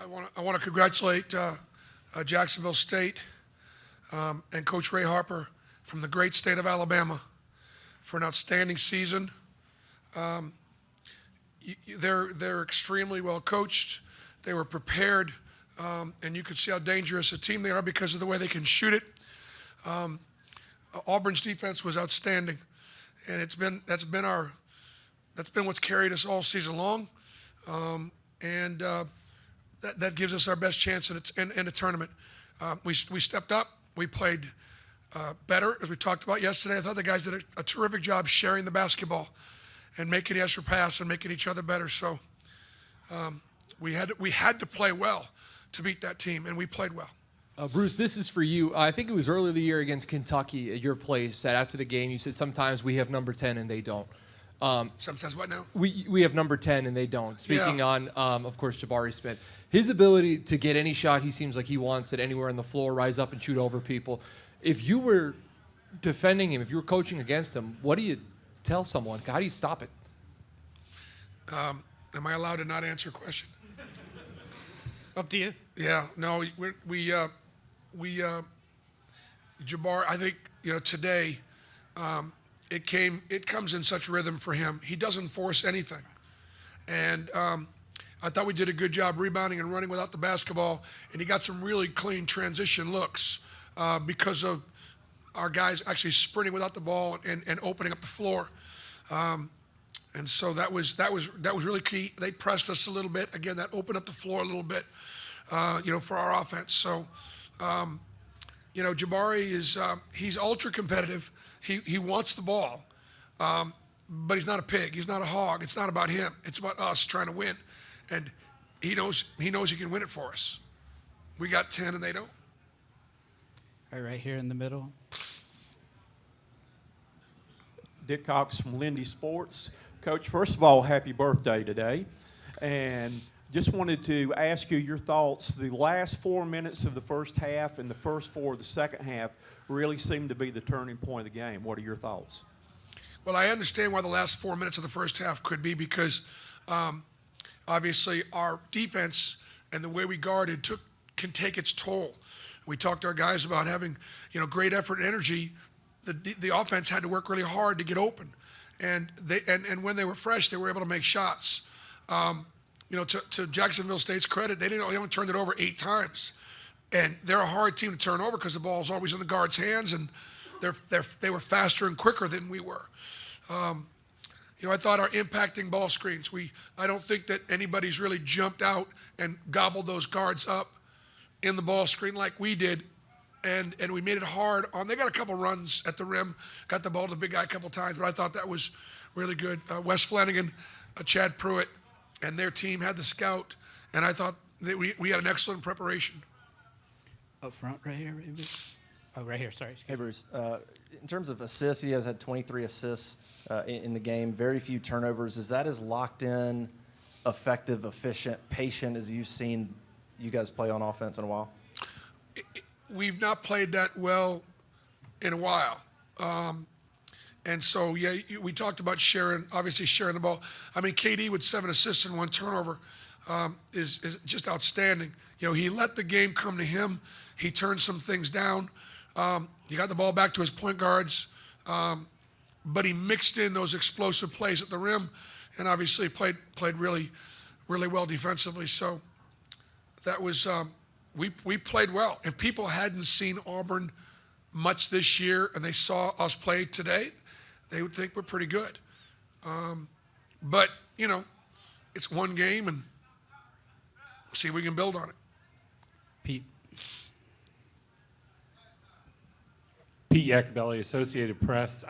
I want to congratulate Jacksonville State and Coach Ray Harper from the great state of Alabama for an outstanding season. They're extremely well coached. They were prepared, and you could see how dangerous a team they are because of the way they can shoot it. Auburn's defense was outstanding, and that's been what's carried us all season long, and that gives us our best chance in a tournament. We stepped up. We played better, as we talked about yesterday. I thought the guys did a terrific job sharing the basketball and making the extra pass and making each other better. So we had to play well to beat that team, and we played well. Bruce, this is for you. I think it was early in the year against Kentucky at your place that after the game you said sometimes we have number 10 and they don't. Sometimes what now? We have number 10 and they don't. Speaking on, of course, Jabari Smith. His ability to get any shot he seems like he wants it anywhere on the floor, rise up and shoot over people. If you were defending him, if you were coaching against him, what do you tell someone? How do you stop it? Am I allowed to not answer a question? Up to you. Yeah, no, Jabbar, I think, today, it comes in such rhythm for him. He doesn't force anything. And I thought we did a good job rebounding and running without the basketball, and he got some really clean transition looks because of our guys actually sprinting without the ball and opening up the floor. And so that was really key. They pressed us a little bit. Again, that opened up the floor a little bit, for our offense. So, Jabari he's ultra competitive. He wants the ball, but he's not a pig. He's not a hog. It's not about him. It's about us trying to win, and he knows he can win it for us. We got 10 and they don't. All right, here in the middle. Dick Cox from Lindy Sports. Coach, first of all, happy birthday today. And just wanted to ask you your thoughts. The last 4 minutes of the first half and the first 4 of the second half really seemed to be the turning point of the game. What are your thoughts? Well, I understand why the last 4 minutes of the first half could be because obviously our defense and the way we guarded can take its toll. We talked to our guys about having, great effort and energy. The offense had to work really hard to get open, and when they were fresh, they were able to make shots. To Jacksonville State's credit, they only turned it over 8 times, and they're a hard team to turn over because the ball's always in the guard's hands, and they were faster and quicker than we were. I thought our impacting ball screens. I don't think that anybody's really jumped out and gobbled those guards up in the ball screen like we did. And we made it hard on. They got a couple runs at the rim, got the ball to the big guy a couple times, but I thought that was really good. Wes Flanagan, Chad Pruitt, and their team had the scout, and I thought that we had an excellent preparation. Up front, right here, maybe. Oh, right here. Sorry. Hey, Bruce. In terms of assists, he has had 23 assists in the game. Very few turnovers. Is that as locked in, effective, efficient, patient as you've seen you guys play on offense in a while? We've not played that well in a while. And so, we talked about obviously sharing the ball. I mean, KD with 7 assists and 1 turnover is just outstanding. He let the game come to him. He turned some things down. He got the ball back to his point guards, but he mixed in those explosive plays at the rim and obviously played really, really well defensively. So that was we played well. If people hadn't seen Auburn much this year and they saw us play today, they would think we're pretty good. But, it's one game, and see if we can build on it. Pete. Pete Yakabelli, Associated Press.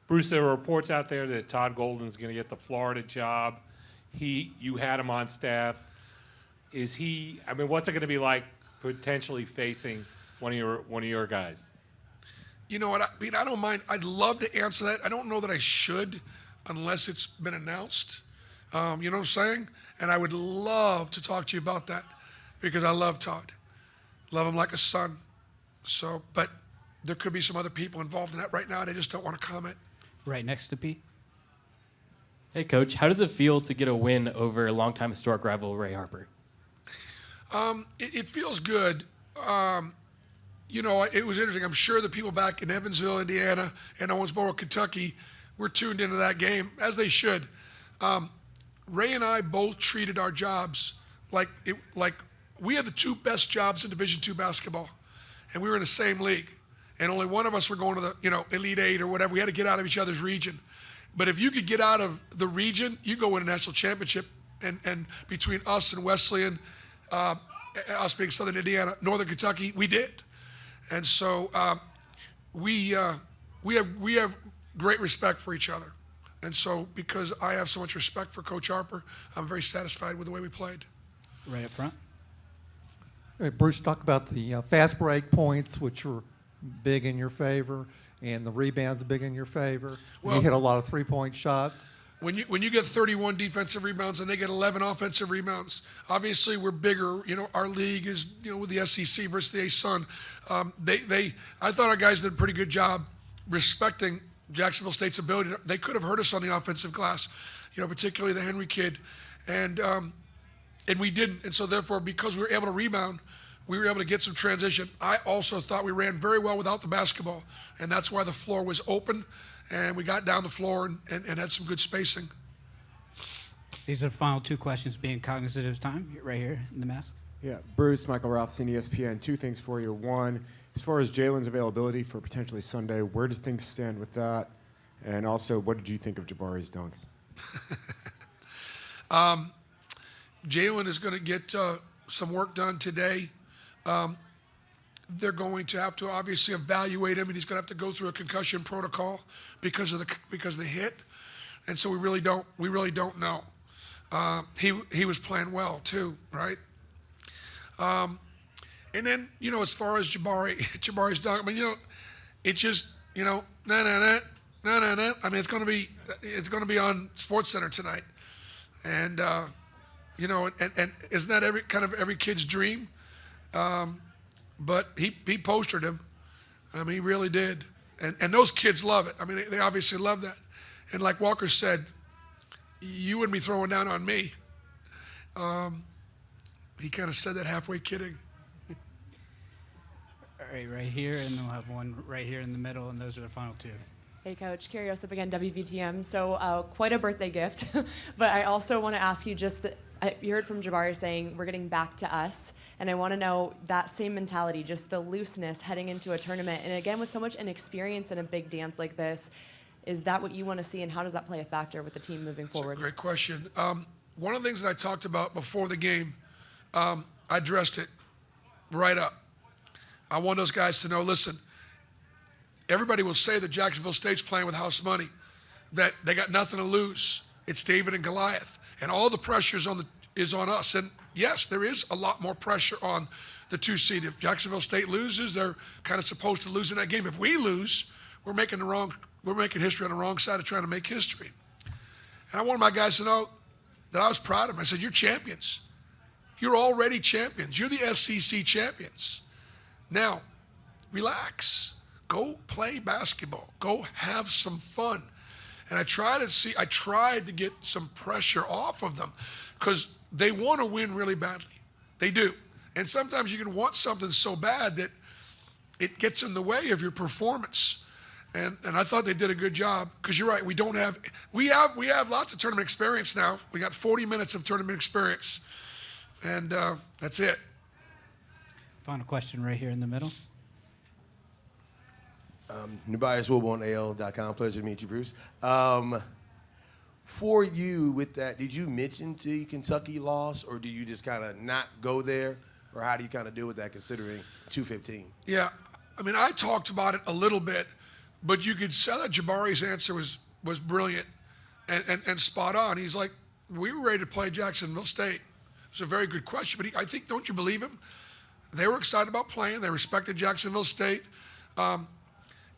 Bruce, there were reports out there that Todd Golden's going to get the Florida job. You had him on staff. What's it going to be like potentially facing one of your guys? You know what? I don't mind. I'd love to answer that. I don't know that I should unless it's been announced. You know what I'm saying? And I would love to talk to you about that because I love Todd. Love him like a son. So, but there could be some other people involved in that right now, and I just don't want to comment. Right next to Pete. Hey, Coach. How does it feel to get a win over a longtime historic rival, Ray Harper? It feels good. You know, it was interesting. I'm sure the people back in Evansville, Indiana, and Owensboro, Kentucky, were tuned into that game, as they should. Ray and I both treated our jobs like we had the two best jobs in Division II basketball, and we were in the same league. And only one of us were going to the Elite Eight or whatever. We had to get out of each other's region. But if you could get out of the region, you go win a national championship. And between us and Wesleyan, us being Southern Indiana, Northern Kentucky, we did. And so we have great respect for each other. And so because I have so much respect for Coach Harper, I'm very satisfied with the way we played. Right up front. All right, Bruce, talk about the fast break points, which were big in your favor, and the rebounds big in your favor. Well, you hit a lot of three-point shots. When you get 31 defensive rebounds and they get 11 offensive rebounds, obviously we're bigger. You know, our league is, with the SEC versus the A-Sun. I thought our guys did a pretty good job respecting Jacksonville State's ability. They could have hurt us on the offensive glass, particularly the Henry kid, and we didn't. And so therefore, because we were able to rebound, we were able to get some transition. I also thought we ran very well without the basketball, and that's why the floor was open. And we got down the floor and had some good spacing. These are the final two questions, being cognizant of time. You're right here in the mask. Yeah, Bruce, Michael Rothstein, ESPN. Two things for you. One, as far as Jalen's availability for potentially Sunday, where do things stand with that? And also, what did you think of Jabari's dunk? Jalen is going to get some work done today. They're going to have to obviously evaluate him, and he's going to have to go through a concussion protocol because of the hit, and so we really don't know. He was playing well too, right? And then as far as Jabari's dunk, I mean it just nah. I mean it's going to be on SportsCenter tonight, and and isn't that every kid's dream? But he postered him. I mean, he really did. And those kids love it. I mean, they obviously love that. And like Walker said, you wouldn't be throwing down on me. He kind of said that halfway kidding. All right here, and then we'll have one right here in the middle, and those are the final two. Hey, Coach. Carrie Osip again, WVTM. So quite a birthday gift. But I also want to ask you you heard from Jabari saying we're getting back to us. And I want to know that same mentality, just the looseness heading into a tournament. And again, with so much inexperience in a big dance like this, is that what you want to see, and how does that play a factor with the team moving forward? That's a great question. One of the things that I talked about before the game, I addressed it right up. I want those guys to know, listen, everybody will say that Jacksonville State's playing with house money, that they got nothing to lose. It's David and Goliath. And all the pressure is on us. And yes, there is a lot more pressure on the 2 seed. If Jacksonville State loses, they're kind of supposed to lose in that game. If we lose, we're making history on the wrong side of trying to make history. And I wanted my guys to know that I was proud of them. I said, you're champions. You're already champions. You're the SEC champions. Now, relax. Go play basketball. Go have some fun. And I tried to get some pressure off of them because they want to win really badly. They do. And sometimes you can want something so bad that it gets in the way of your performance. And I thought they did a good job because you're right. We have lots of tournament experience now. We got 40 minutes of tournament experience. And that's it. Final question right here in the middle. Nubias Wilbo on AL.com. Pleasure to meet you, Bruce. For you with that, did you mention the Kentucky loss, or do you just kind of not go there? Or how do you kind of deal with that considering 2:15? Yeah, I mean, I talked about it a little bit, but you could say that Jabari's answer was brilliant and spot on. He's like, we were ready to play Jacksonville State. It's a very good question, but I think, don't you believe him? They were excited about playing. They respected Jacksonville State.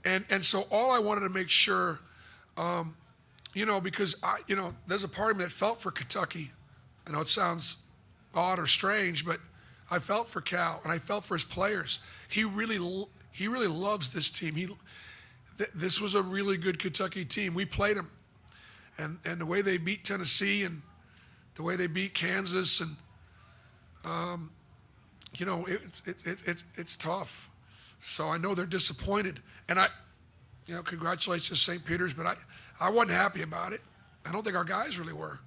And so all I wanted to make sure, because there's a part of me that felt for Kentucky. I know it sounds odd or strange, but I felt for Cal and I felt for his players. He really loves this team. This was a really good Kentucky team. We played them, and the way they beat Tennessee and the way they beat Kansas, and you know, it's tough. So I know they're disappointed, and you know, congratulations to St. Peter's, but I wasn't happy about it. I don't think our guys really were.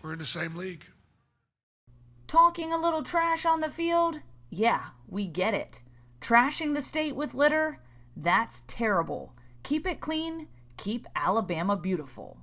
We're in the same league. Talking a little trash on the field? Yeah, we get it. Trashing the state with litter? That's terrible. Keep it clean. Keep Alabama beautiful.